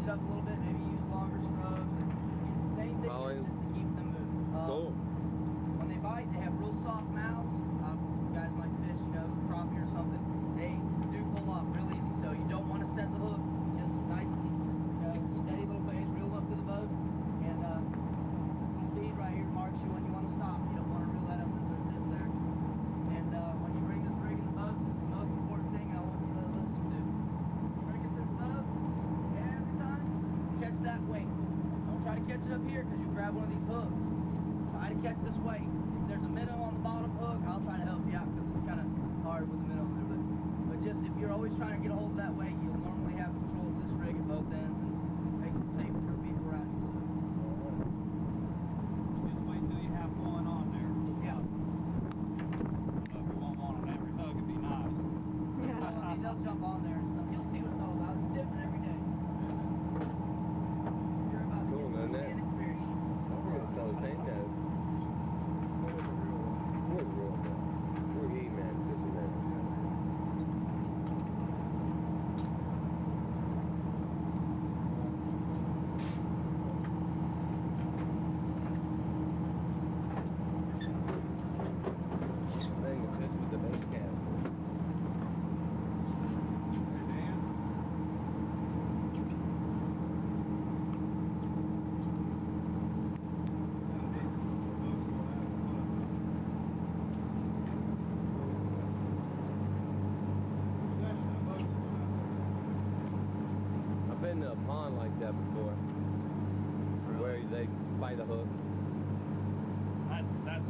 it up a little bit, maybe use longer strokes. And the main thing is just to keep them moving. Cool. When they bite, they have real soft mouths. You guys might fish, you know, crappie or something. They do pull off real easy, so you don't want to set the hook just nice and steady little pace, reel them up to the boat, and this little bead right here marks you when you want to stop. You don't want to reel that up into the tip there. And when you bring this rig in the boat, this is the most important thing I want you to listen to. Bring us in the boat, every time, catch that weight. Don't try to catch it up here because you grab one of these hooks. Try to catch this weight. If there's a minnow on the bottom hook, I'll try to help you out because it's kind of hard with the minnow there. But just if you're always trying to get a hold of that weight, you'll normally have control of this rig at both ends and makes it safer for people around you. So. Just wait till you have one on there. Yeah. If you want one on every hook, it'd be nice. Well, I mean, they'll jump on there and stuff. You'll see what it's all about. It's different every day. You're about to get first-hand experience. I'm going to tell us ain't that. We're real, man. We're he-man, this and that. With the base cap. I've been to a pond like that before, where they bite a hook. That's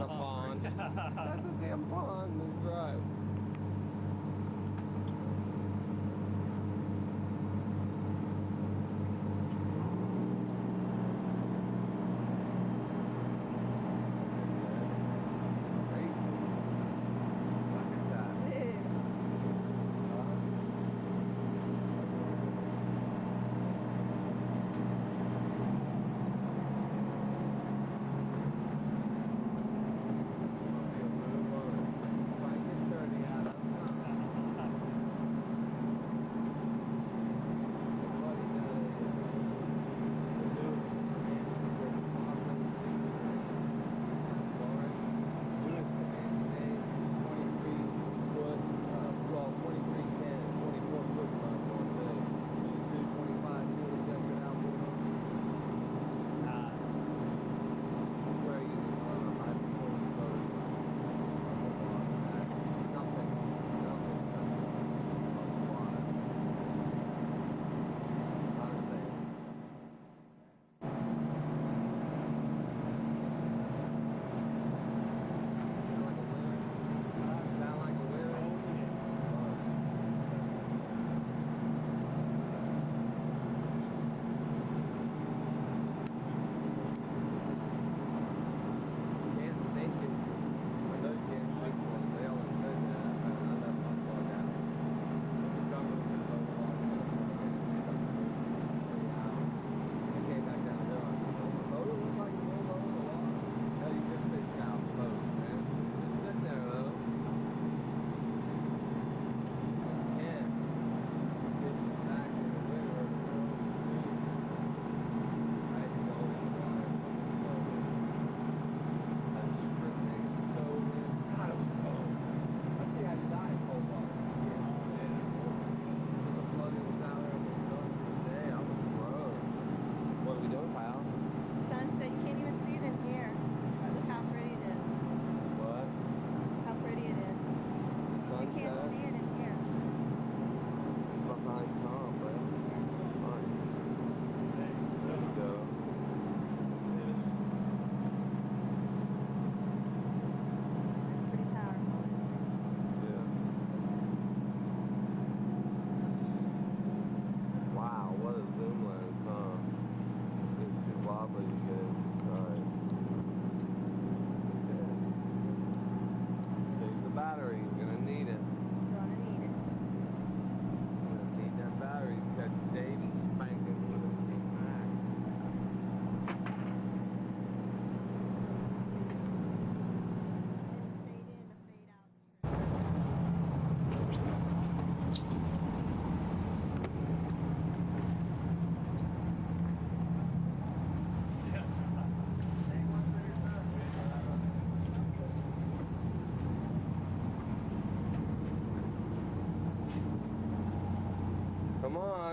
a pond. That's a damn pond. That's right.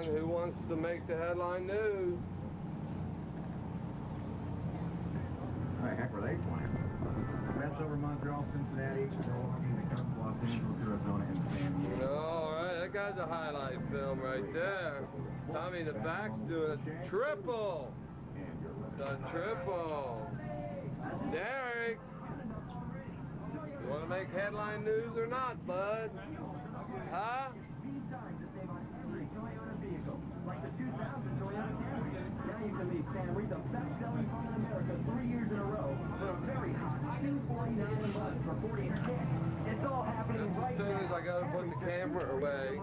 on, who wants to make the headline news? All right, heck, were they playing? Mets over Montreal, Cincinnati, Milwaukee, the Cubs, Los Angeles, Arizona, and San Diego. All right, that guy's a highlight film right there. Tommy, the back's doing a triple. The triple. Derek, you want to make headline news or not, bud? Huh? Like the 2000 Toyota Camry. Now you can lease Camry, the best-selling phone in America, 3 years in a row, for a very hot $249 a month for 40 cash. It's all happening right now. As soon as I go to put the camera away,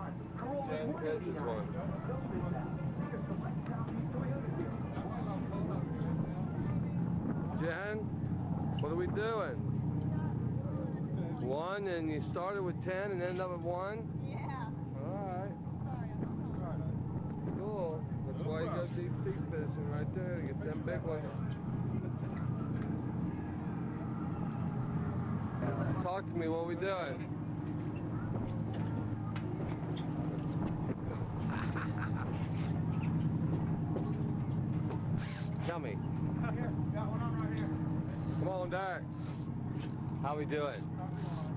Jen catches one. Jen, what are we doing? 1, and you started with 10 and ended up with 1? Yeah. Alright. Cool. That's why you go deep sea fishing right there to get them big ones. Talk to me, what are we doing? Tell me. Here, got one on right here. Come on, Derek. How we doing?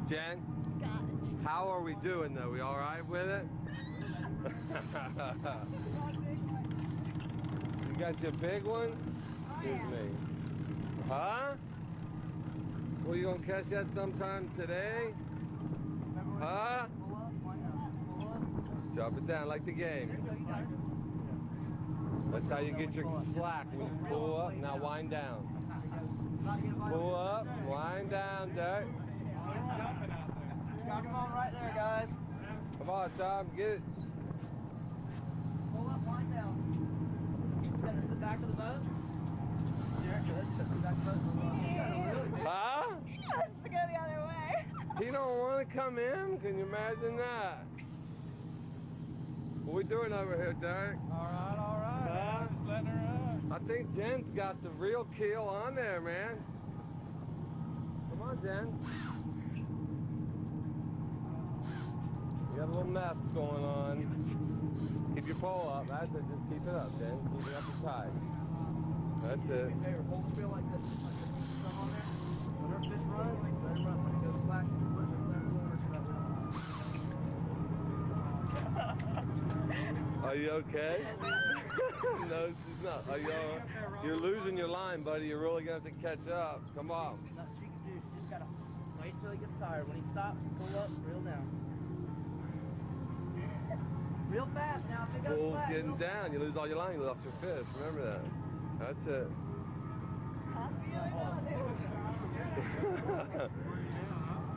Jen? Got it. How are we doing though? We all right with it? You got your big one? Excuse me. Huh? Well, you gonna catch that sometime today? Huh? Drop it down like the game. That's how you get your slack. When you pull up, now wind down. Pull up, wind down, Derek. Got him on right there, guys. Come on, Tom, get it. Pull up, wind down. Step to the back of the boat. Yeah, let's step to the back of the boat. You got a really big. Huh? He wants to go the other way. He don't want to come in? Can you imagine that? What we doing over here, Derek? All right, all right. Huh? Just letting her I think Jen's got the real keel on there, man. Come on, Jen. You got a little mess going on. Keep your pole up. That's it. Just keep it up, Jen. Keep it up and tight. That's it. Favor, hold the wheel like this. Some on there. When her fish run, let her run. When it goes flash, let her Are you okay? No, she's not. Are you all right? You're losing your line, buddy. You're really going to have to catch up. Come on. Nothing she can do. She just gotta wait till he gets tired. When he stops, pull up, reel down. Real fast now. Pick up Bull's slack. getting down. You lose all your line, you lost your fish. Remember that. That's it.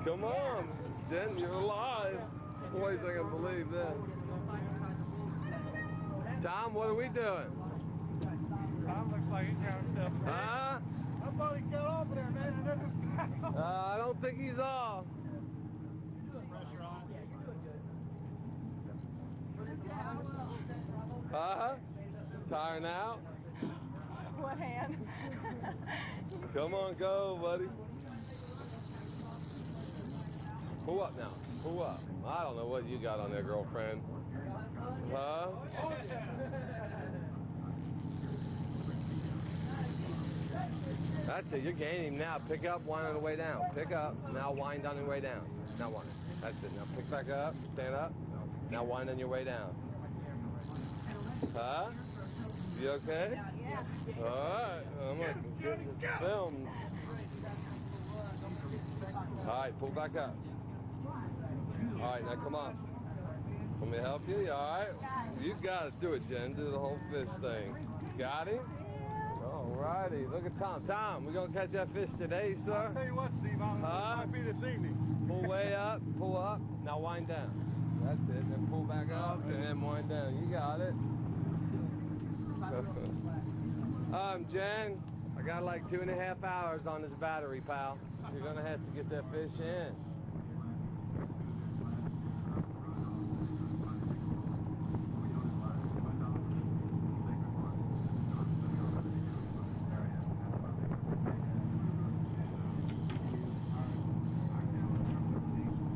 Come on, Jen, you're alive. Boys, I can believe that. Tom, what are we doing? Tom looks like he's got himself. Huh? I thought he got off there, man. And then it's back on. I don't think he's off. Pressure on it. Huh? Tiring out? One hand. Come on, go, buddy. Pull up now. Pull up. I don't know what you got on there, girlfriend. Huh? That's it. You're gaining now. Pick up, wind on the way down. Pick up. Now wind on your way down. Now wind. That's it. Now pick back up. Stand up. Now wind on your way down. Huh? You okay? Yeah. All right. I'm gonna get filmed. All right. Pull back up. All right. Now come on. Want me to help you? You all right? You got to do it, Jen. Do the whole fish thing. Got him? All righty. Look at Tom. Tom, we're going to catch that fish today, sir? I'll tell you what, Steve, it might be this evening. Pull way up. Pull up. Now wind down. That's it. Then pull back up and then wind down. You got it. Jen, I got like 2.5 hours on this battery, pal. You're going to have to get that fish in.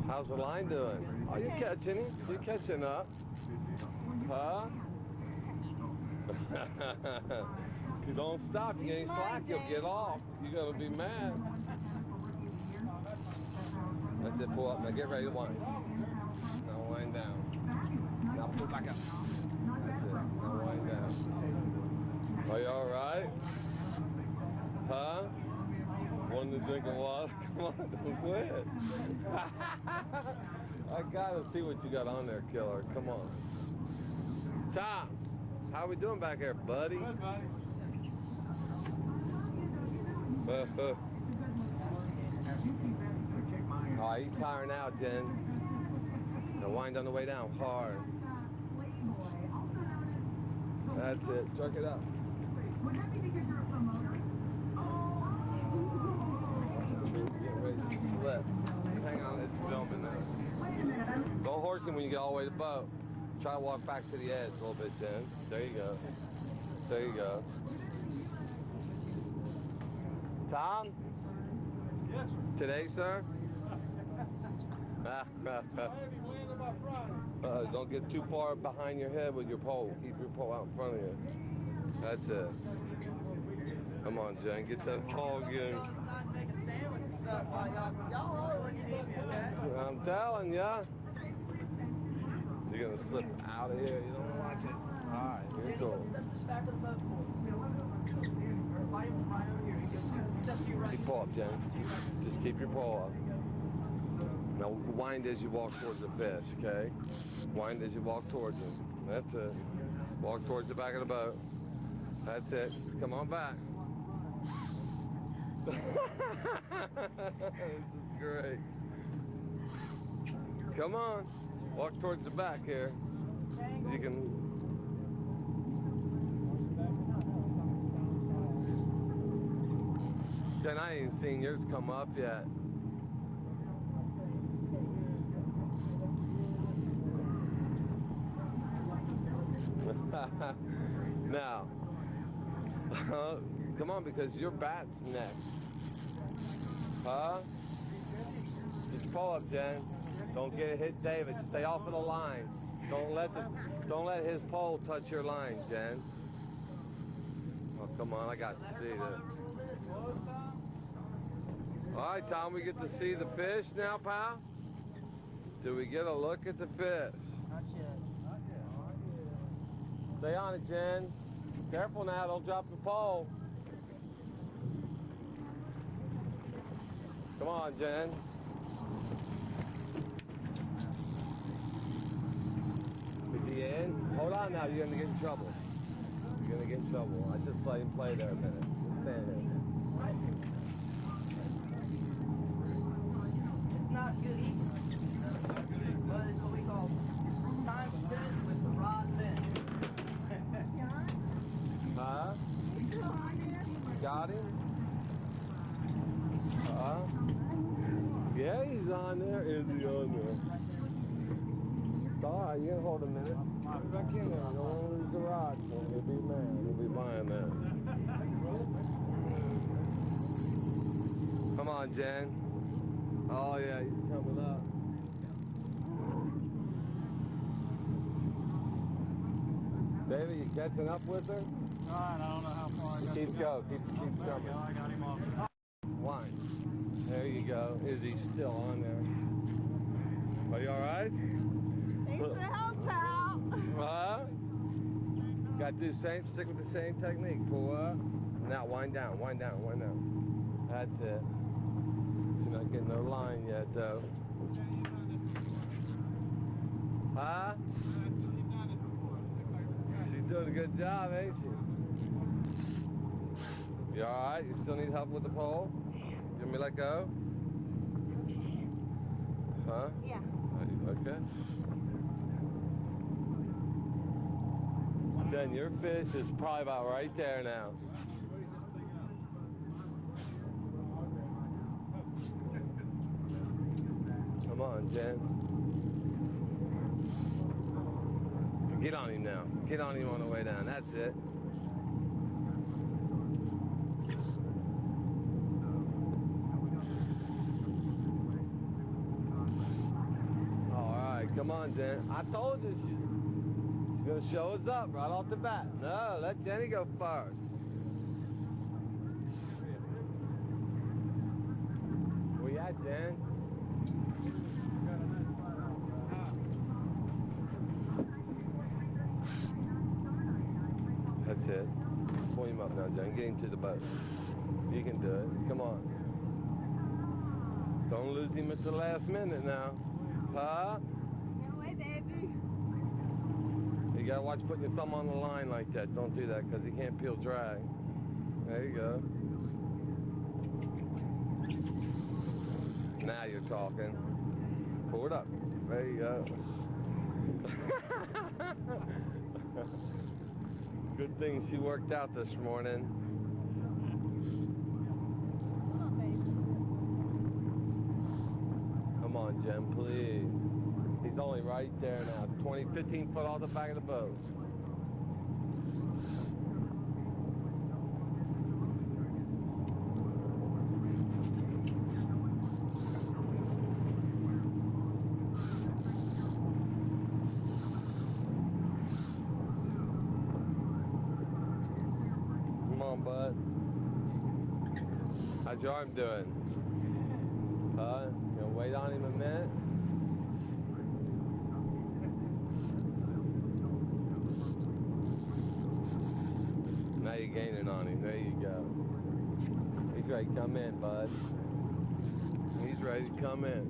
How's the line doing? Oh, you're catching him. You're catching up. Huh? If you don't stop, you ain't slack, you'll get off. You're gonna be mad. That's it, pull up. Now get ready to wind. Now wind down. Now pull back up. That's it. Now wind down. Are you alright? Huh? Wanting to drink of water? Come on, don't quit. I gotta see what you got on there, killer. Come on. Tom, how we doing back here, buddy? Good, buddy. Oh, he's tiring out, Jen. Now wind on the way down hard. That's it. Jerk it up. Getting ready to slip. Hang on, it's filming now. Don't horse him when you get all the way to the boat. Try to walk back to the edge a little bit, Jen. There you go. There you go. Tom? Yes, sir. Today, sir? Don't get too far behind your head with your pole. Keep your pole out in front of you. That's it. Come on, Jen. Get that pole again. I'm telling ya. You're going to slip out of here. You don't watch it. All right, here you go. Keep pull up, Jen. Just keep your pole up. Now wind as you walk towards the fish, okay? Wind as you walk towards him. That's it. Walk towards the back of the boat. That's it. Come on back. This is great. Come on. Walk towards the back here. You can... Jen, I ain't even seen yours come up yet. Now, come on, because your bat's next. Huh? Just pull up, Jen. Don't get it hit David. Stay off of the line. Don't let his pole touch your line, Jen. Oh, come on, I got to see this. All right, Tom, we get to see the fish now, pal? Do we get a look at the fish? Not yet. Stay on it, Jen. Careful now, don't drop the pole. Come on, Jen. Is he in? Hold on now, you're gonna get in trouble. You're gonna get in trouble. I just let him play there a minute. Just stand there. It's not good eating, but it's what we call time spent with the rod bent. Huh? Got him? Yeah, he's on there. Is he on there? It's all right. You can hold a minute. Put it back in there. Don't want to lose the rod. He'll be mad. He'll be buying that. Come on, Jen. Oh, yeah, he's coming up. David, you catching up with her? All right, I don't know how far I got Keep to go. Keep coming. I got him off. One. There you go. Is he still on there? Are you all right? Thanks for the help, pal. Huh? Got to do stick with the same technique. Pull up. Now wind down, wind down, wind down. That's it. She's not getting her line yet, though. Huh? She's doing a good job, ain't she? You all right? You still need help with the pole? You want me to let go? Huh? Yeah. Okay. Jen, your fish is probably about right there now. Come on, Jen. Get on him now. Get on him on the way down. That's it. All right, come on, Jen. I told you she's Gonna show us up right off the bat. No, let Jenny go first. Where you at, Jen? That's it. Pull him up now, Jen. Get him to the boat. You can do it. Come on. Don't lose him at the last minute now. Huh? Get away, baby. You gotta watch putting your thumb on the line like that. Don't do that because he can't peel drag. There you go. Now you're talking. Pull it up. There you go. Good thing she worked out this morning. Come on, baby. Come on, Jen, please. He's only right there now. 15 foot off the back of the boat. Come on, bud. How's your arm doing? Huh? You gonna wait on him a minute? Now you're gaining on him. There you go. He's ready to come in, bud. He's ready to come in.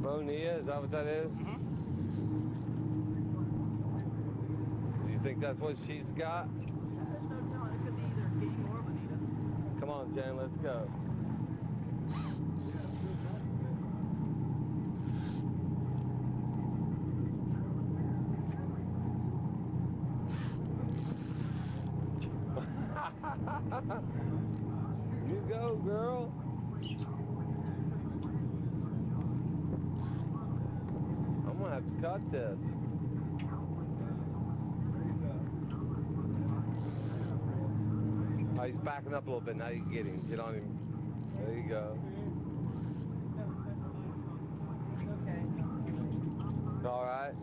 Bonilla, is that what that is? Do you think that's what she's got? There's no telling. It could be either King or Bonita. Come on, Jen, let's go. You go, girl. I'm gonna have to cut this. Oh, he's backing up a little bit. Now you can get him. Get on him. There you go. It's okay. All right.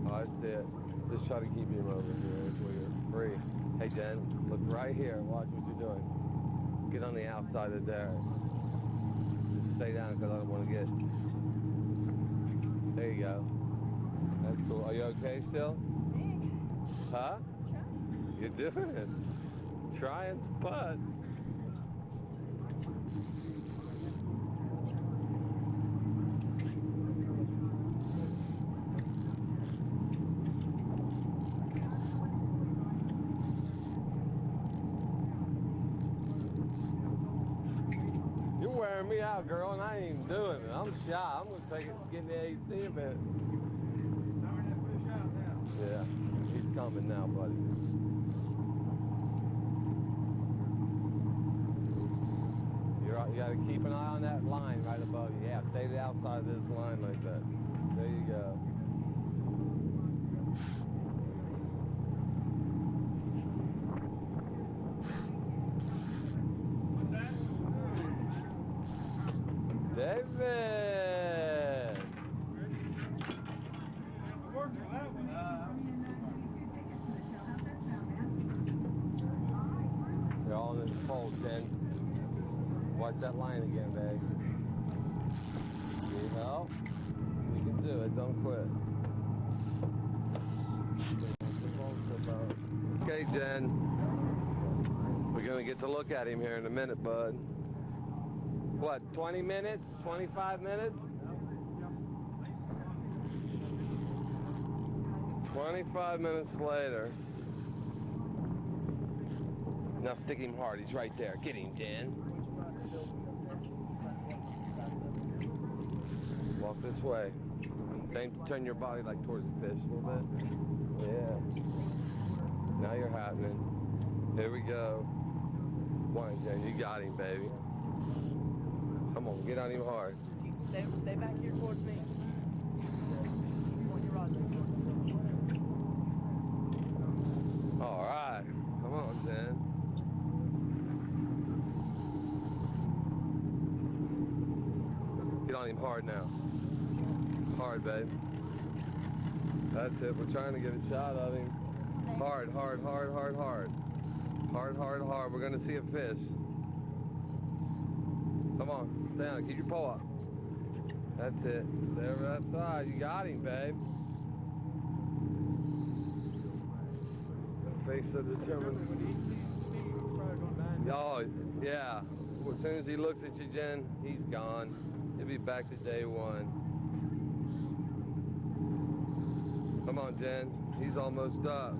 Oh, that's it. Just try to keep him over here until you're free. Hey, Jen, look right here. Watch what you're doing. Get on the outside of there. Just stay down because I don't want to get... There you go. That's cool. Are you okay still? Huh? You're doing it. Trying spud. You're wearing me out, girl, and I ain't even doing it. I'm shy. I'm gonna take it to get in the AC a minute. Yeah, he's coming now, buddy. You gotta keep an eye on that line right above you. Yeah, stay to the outside of this line like that. There you go. David! They're all in this fold, Jen. Watch that line again, babe. Need help? You can do it. Don't quit. Okay, Jen. We're going to get to look at him here in a minute, bud. What, 20 minutes? 25 minutes? 25 minutes later. Now stick him hard. He's right there. Get him, Jen. Walk this way. Same, turn your body like towards the fish a little bit. Yeah. Now you're happening. Here we go. One, Jen. You got him, baby. Come on, get on him hard. Stay back here towards me. Point your rod towards me. All right. Come on, Jen. him hard now. Hard, babe. That's it. We're trying to get a shot of him. Hard, hard, hard, hard, hard. Hard, hard, hard. We're going to see a fish. Come on. Stay on. Keep your pole up. That's it. Stay over that side. You got him, babe. The face of determined. Oh, yeah. As soon as he looks at you, Jen, he's gone. He'll be back to day one. Come on, Jen. He's almost up.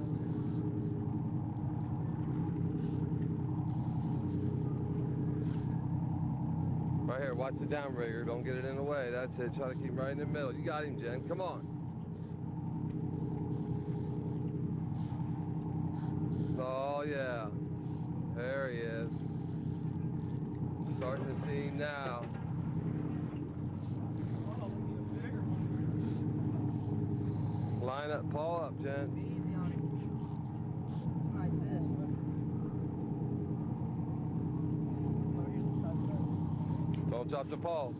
Right here, watch the downrigger. Don't get it in the way. That's it. Try to keep him right in the middle. You got him, Jen. Come on. Oh, yeah. There he is. Starting to see him now. Line up, paw up, Jen. Easy on him. It's a nice fish. Don't drop the paw.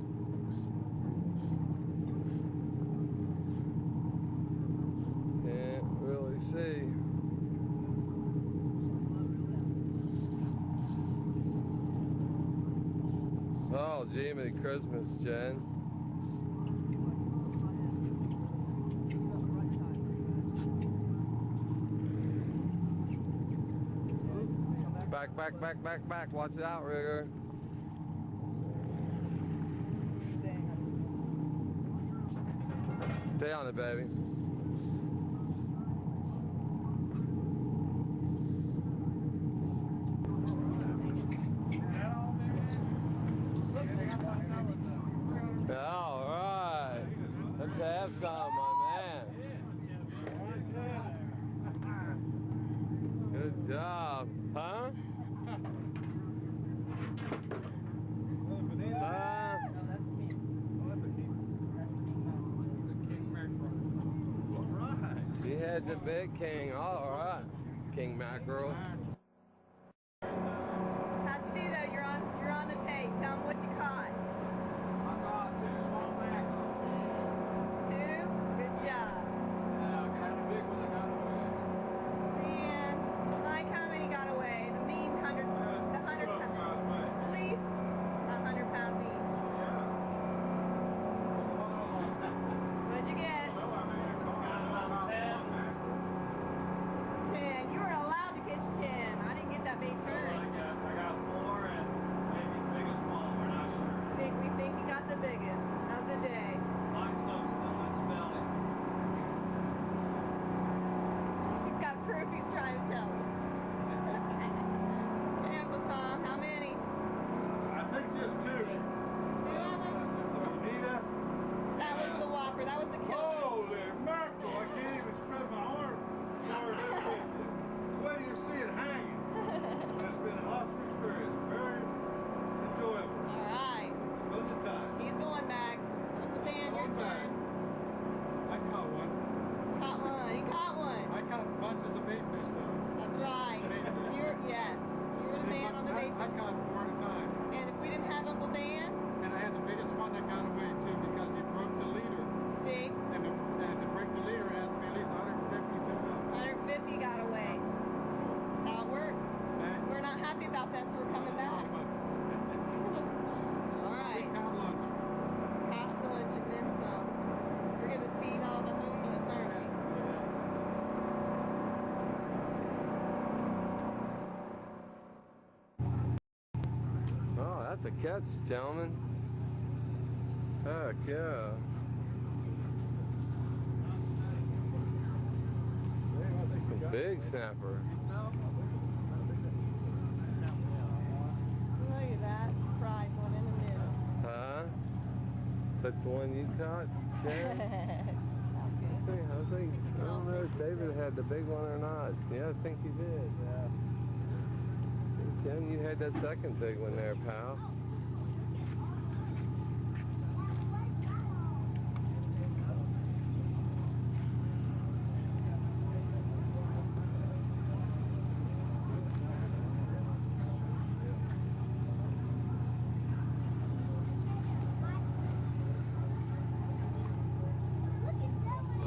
Can't really see. Oh, Jiminy Christmas, Jen. Back. Watch it out, rigger. Stay on it, baby. All right. Let's have some, my man. Good job. Huh? He had the big king. All right. King mackerel. How'd you do though? You're on the tape. Tell them what you caught. I caught 2 small mackerel. 2? Good job. Yeah, I got a big one that got away. Man, Mike, how many got away? The mean 100, the 100 12 got away. at least 100 pounds each. Yeah. What'd you get? Well, I mean, I caught about 10. 10. You were allowed to catch 10. I didn't get that many turns. I got 4 and maybe the biggest one. We're not sure. We think you got the biggest of the day. Mine's close though. It's belly. He's got proof he's trying to tell us. Hey, Uncle Tom, how many? I think just 2. 2 of them? Anita? That was the whopper. That was the killer. Holy mackerel! I can't even spread my arm. Where do you see it hanging? But it's been an awesome experience. Very enjoyable. All right. Splendid time. He's going back. Uncle Dan, your Going back. turn. I caught one. Caught one. He caught one. I caught bunches of bait fish though. That's right. Yes. You were the man on the bait I fish. caught 4 at a time. And if we didn't have Uncle Dan, And I had the biggest one that got away too because he broke the leader. see, And to break the leader, it has to be at least 150 pounds. 150 got away. That's how it works. We're not happy about that, so we're coming back. All right. Caught lunch. Hot lunch and then some. We're going to feed all the homeless, aren't we? Oh, that's a catch, gentlemen. Heck yeah. Some big snapper. Look at that prize one in the middle. Huh? That's the one you caught, Jen? Sounds good. I don't know if David had the big one or not. Yeah, I think he did. Jen, you had that second big one there, pal.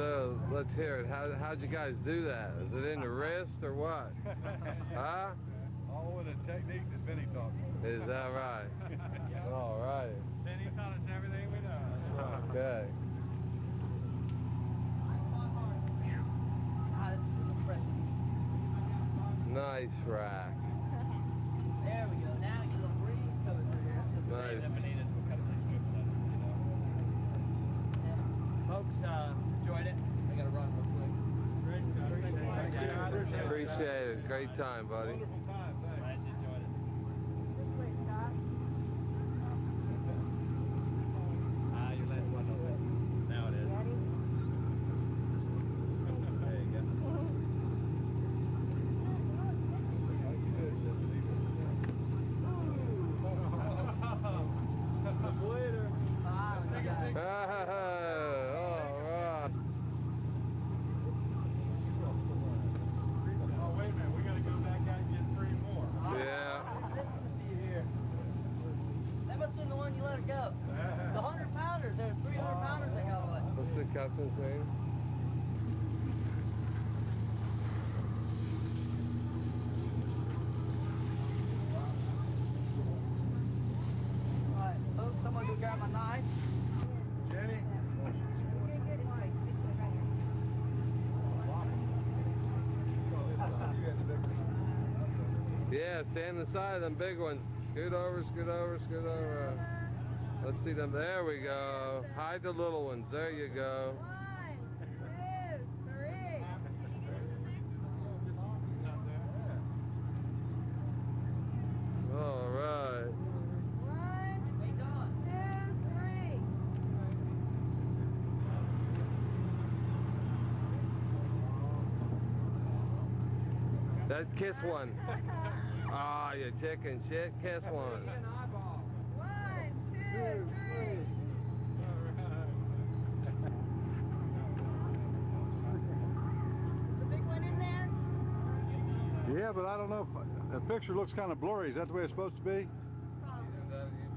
So let's hear it. How'd you guys do that? Is it in the wrist or what? Huh? All with a technique that Benny taught me. Is that right? All right. Benny taught us everything we know. Okay. Ah, this is an impressive. Nice rack. There we go. Now you little breeze coming through here. Nice. Folks, enjoyed it. I gotta run real quick. Appreciate it. Great time, buddy. Wonderful time, thanks. Glad you enjoyed it. This way, Scott. Your last one open. Now it is. Ready? There you go. Later. Ah, we got it. All right. Oh, wait a minute. We got to go back out and get 3 more. Yeah. That must have been the one you let her go. The 100 pounders, there's 300 pounders they got away. What's the captain's name? Alright, folks, I'm gonna go grab my knife. Jenny? This way, right here. You got the big one. Yeah, stand on the side of them big ones. Scoot over, scoot over, scoot over. Let's see them. There we go. Hide the little ones. There you go. 1, 2, 3. All right. 1, 2, 3. That kiss one. Ah, you chicken shit. Kiss one. 1, 2, 3. Is the big one in there? Yeah, but I don't know if the picture looks kind of blurry. Is that the way it's supposed to be? You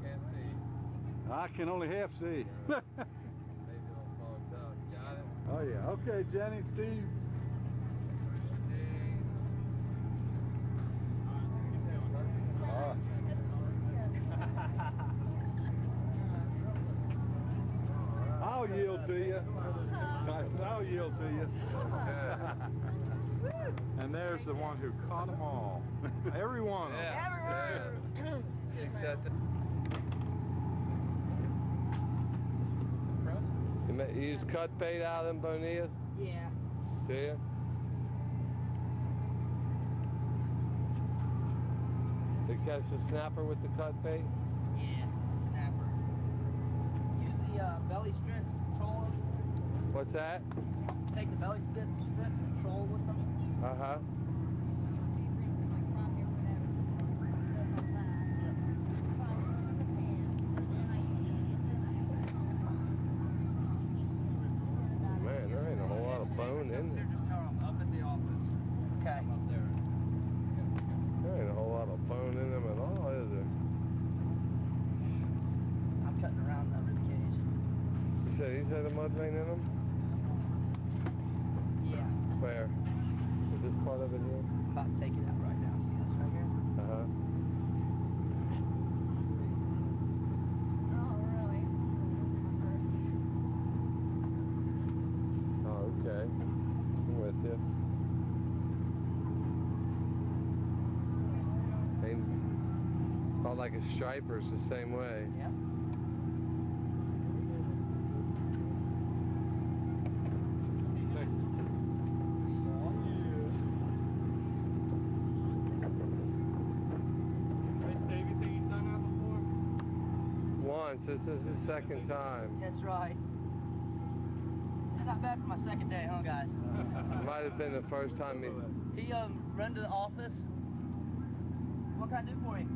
can't see. I can only half see. Maybe it'll fogged up. Got it? Oh yeah. Okay, Jenny, Steve. Ah. I'll yield to you. I'll yield to you. And there's the one who caught them all. Every one of them. Yeah. She said that. You use cut bait out of them bonillas? Yeah. Do you? You catch the snapper with the cut bait? Yeah, snapper. Use the belly strips, troll them. What's that? Take the belly strips and troll with them. Uh-huh. Steve recently brought me whatever. Does all that. Fine, in the pan. And I Man, there ain't a whole lot of bone in there. Just tell them up at the office. Okay. I'm up there. There ain't a whole lot of bone in them at all, is there? I'm cutting around the rib cage. You said he's had a mud vein in him? Yeah. Where? Is this part of it here? I'm about to take it out right now. See this right here? Uh-huh. Oh, really? Oh, okay. I'm with you. Ain't all like a striper's the same way. Yeah. Once. This is his second time. That's right. Not bad for my second day, huh, guys? Might have been the first time he... He run to the office. What can I do for you?